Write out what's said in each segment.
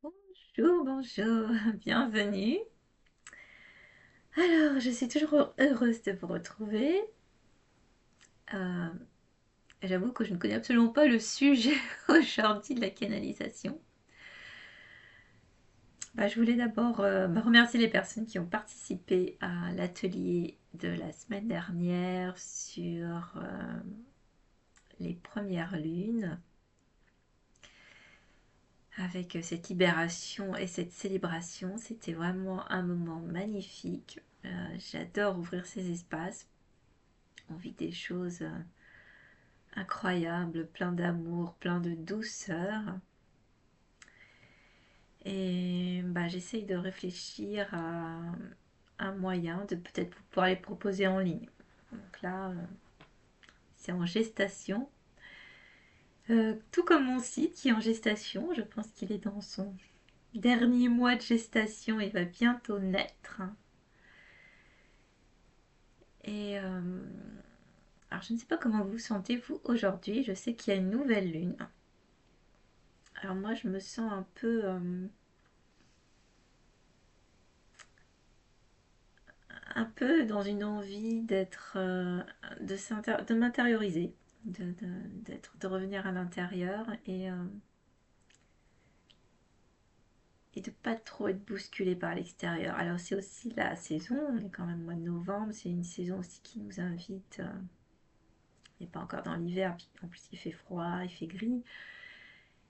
Bonjour, bonjour, bienvenue. Alors, je suis toujours heureuse de vous retrouver. Euh, J'avoue que je ne connais absolument pas le sujet aujourd'hui de la canalisation. Je voulais d'abord remercier les personnes qui ont participé à l'atelier de la semaine dernière sur les premières lunes, avec cette libération et cette célébration. C'était vraiment un moment magnifique. J'adore ouvrir ces espaces. On vit des choses incroyables, plein d'amour, plein de douceur. Et j'essaye de réfléchir à un moyen de peut-être pouvoir les proposer en ligne. Donc là, c'est en gestation. Tout comme mon site qui est en gestation. Je pense qu'il est dans son dernier mois de gestation et va bientôt naître. Et alors, je ne sais pas comment vous vous sentez, vous, aujourd'hui. Je sais qu'il y a une nouvelle lune. Alors moi, je me sens un peu dans une envie d'être, de m'intérioriser, de revenir à l'intérieur et de pas trop être bousculé par l'extérieur. Alors c'est aussi la saison, on est quand même au mois de novembre, c'est une saison aussi qui nous invite, on n'est pas encore dans l'hiver, puis en plus il fait froid, il fait gris,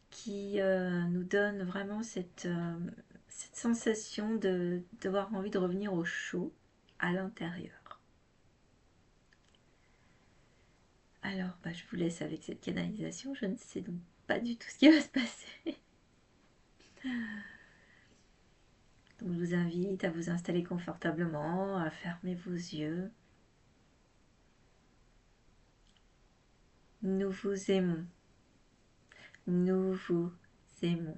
qui nous donne vraiment cette sensation d'avoir envie de revenir au chaud à l'intérieur. Alors, je vous laisse avec cette canalisation. Je ne sais donc pas du tout ce qui va se passer. Donc, je vous invite à vous installer confortablement, à fermer vos yeux. Nous vous aimons. Nous vous aimons.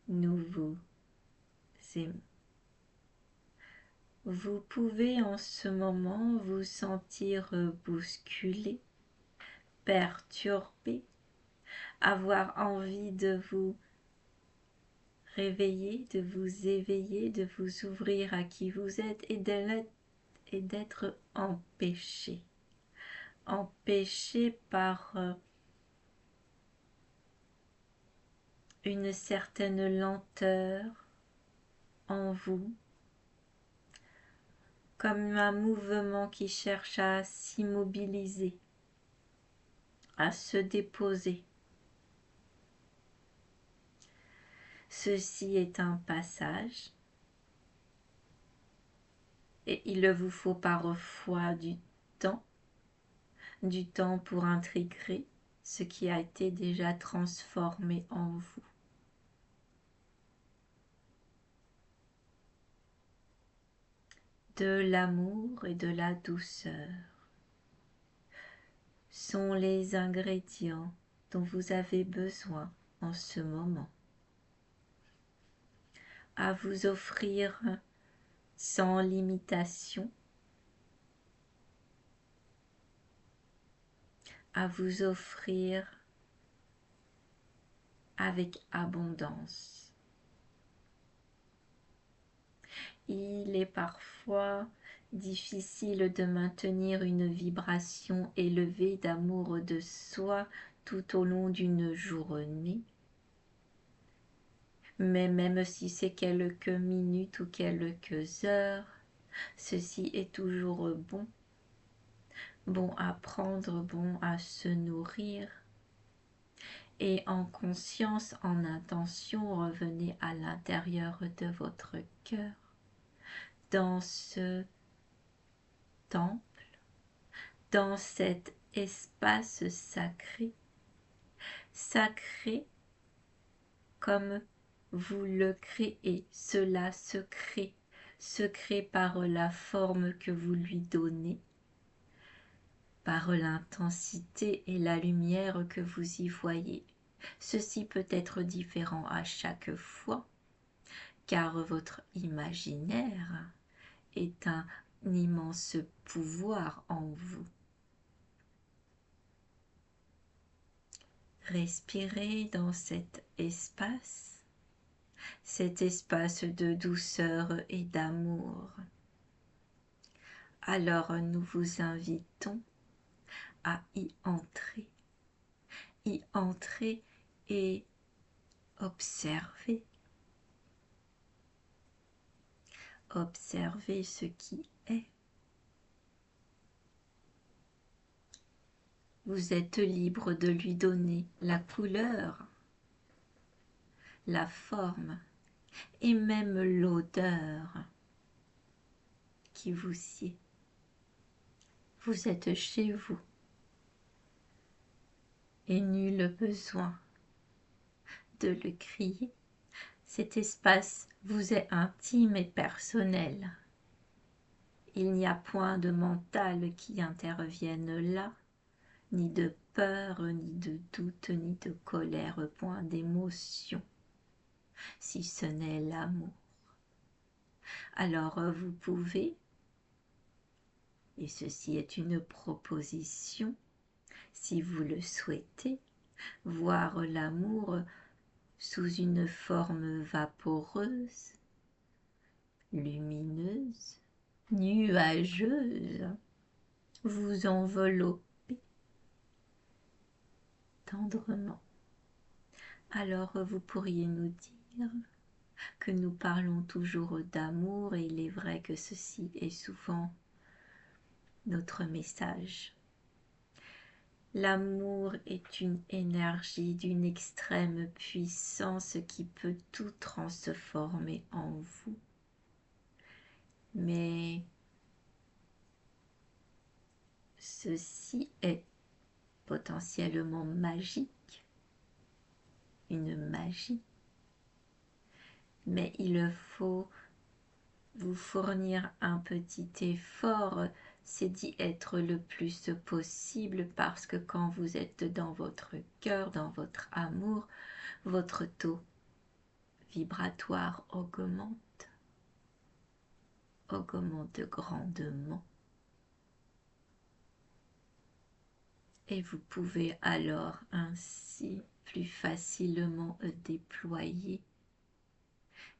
Nous vous aimons. Vous pouvez en ce moment vous sentir bousculé, perturbé, avoir envie de vous réveiller, de vous éveiller, de vous ouvrir à qui vous êtes et d'être empêché. Empêché par une certaine lenteur en vous, comme un mouvement qui cherche à s'immobiliser, à se déposer. Ceci est un passage et il vous faut parfois du temps pour intégrer ce qui a été déjà transformé en vous. De l'amour et de la douceur sont les ingrédients dont vous avez besoin en ce moment. À vous offrir sans limitation, à vous offrir avec abondance. Il est parfois difficile de maintenir une vibration élevée d'amour de soi tout au long d'une journée. Mais même si c'est quelques minutes ou quelques heures, ceci est toujours bon. Bon à prendre, bon à se nourrir. Et en conscience, en intention, revenez à l'intérieur de votre cœur, dans ce temple, dans cet espace sacré, sacré comme vous le créez. Cela se crée par la forme que vous lui donnez, par l'intensité et la lumière que vous y voyez. Ceci peut être différent à chaque fois, car votre imaginaire est un immense pouvoir en vous. Respirez dans cet espace cet espace de douceur et d'amour. Alors nous vous invitons à y entrer et observer. Observer ce qui est. Vous êtes libre de lui donner la couleur, la forme et même l'odeur qui vous sied. Vous êtes chez vous et nul besoin de le crier. Cet espace vous est intime et personnel. Il n'y a point de mental qui intervienne là, ni de peur, ni de doute, ni de colère, point d'émotion, si ce n'est l'amour. Alors vous pouvez, et ceci est une proposition, si vous le souhaitez, voir l'amour sous une forme vaporeuse, lumineuse, nuageuse, vous envelopper tendrement. Alors vous pourriez nous dire que nous parlons toujours d'amour et il est vrai que ceci est souvent notre message. L'amour est une énergie d'une extrême puissance qui peut tout transformer en vous. Mais ceci est potentiellement magique, une magie. Mais il faut vous fournir un petit effort, c'est d'y être le plus possible parce que quand vous êtes dans votre cœur, dans votre amour, votre taux vibratoire augmente grandement. Et vous pouvez alors ainsi plus facilement déployer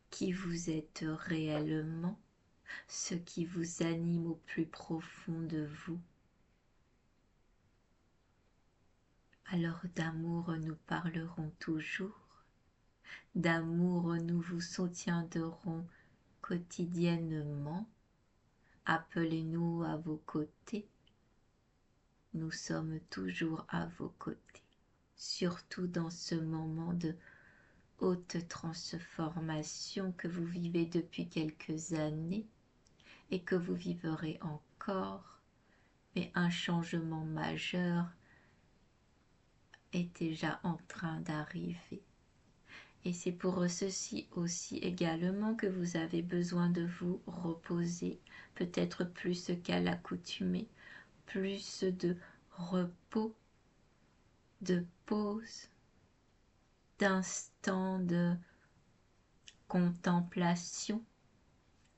qui vous êtes réellement, ce qui vous anime au plus profond de vous. Alors d'amour nous parlerons toujours, d'amour nous vous soutiendrons quotidiennement. Appelez-nous à vos côtés, nous sommes toujours à vos côtés, surtout dans ce moment de haute transformation que vous vivez depuis quelques années et que vous vivrez encore, mais un changement majeur est déjà en train d'arriver. Et c'est pour ceci aussi également que vous avez besoin de vous reposer, peut-être plus qu'à l'accoutumée, plus de repos, de pause, d'instants de contemplation,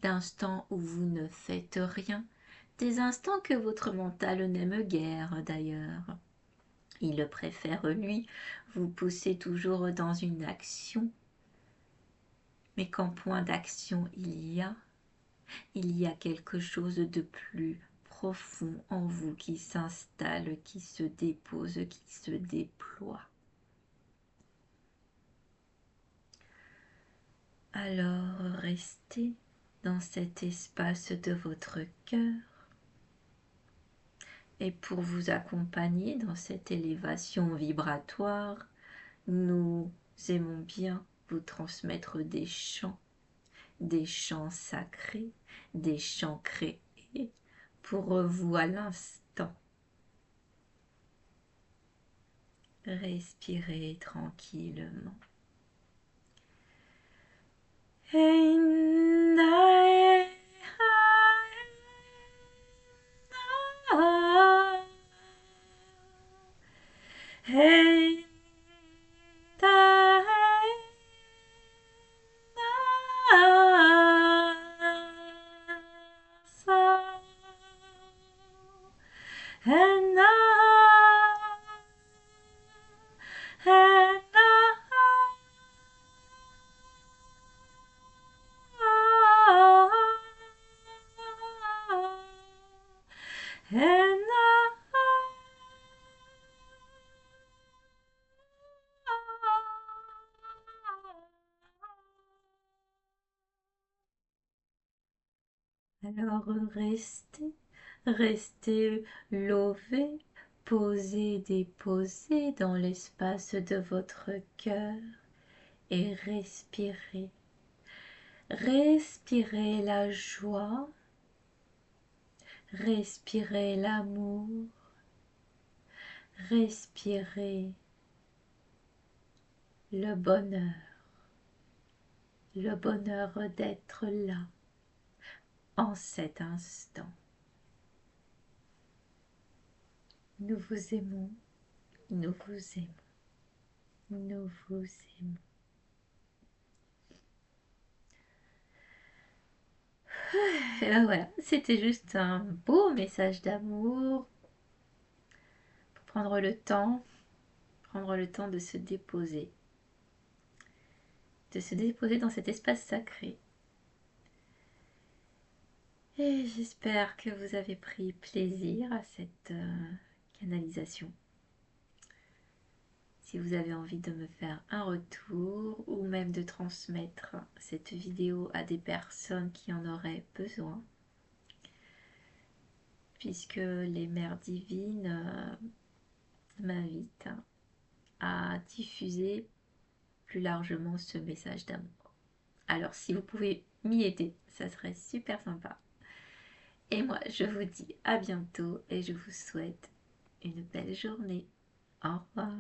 d'instants où vous ne faites rien, des instants que votre mental n'aime guère d'ailleurs. Il préfère, lui, vous pousser toujours dans une action, mais qu'en point d'action il y a quelque chose de plus profond en vous qui s'installe, qui se dépose, qui se déploie. Alors restez dans cet espace de votre cœur et pour vous accompagner dans cette élévation vibratoire, nous aimons bien vous transmettre des chants sacrés, des chants créés pour vous à l'instant. Respirez tranquillement. Alors restez lové, posez, déposez dans l'espace de votre cœur et respirez. Respirez la joie, respirez l'amour, respirez le bonheur d'être là, en cet instant. Nous vous aimons, nous vous aimons, nous vous aimons. Et ben voilà, c'était juste un beau message d'amour pour prendre le temps de se déposer dans cet espace sacré. Et j'espère que vous avez pris plaisir à cette canalisation. Si vous avez envie de me faire un retour ou même de transmettre cette vidéo à des personnes qui en auraient besoin, puisque les mères divines m'invitent à diffuser plus largement ce message d'amour. Alors si vous pouvez m'y aider, ça serait super sympa. Et moi, je vous dis à bientôt et je vous souhaite une belle journée. Au revoir.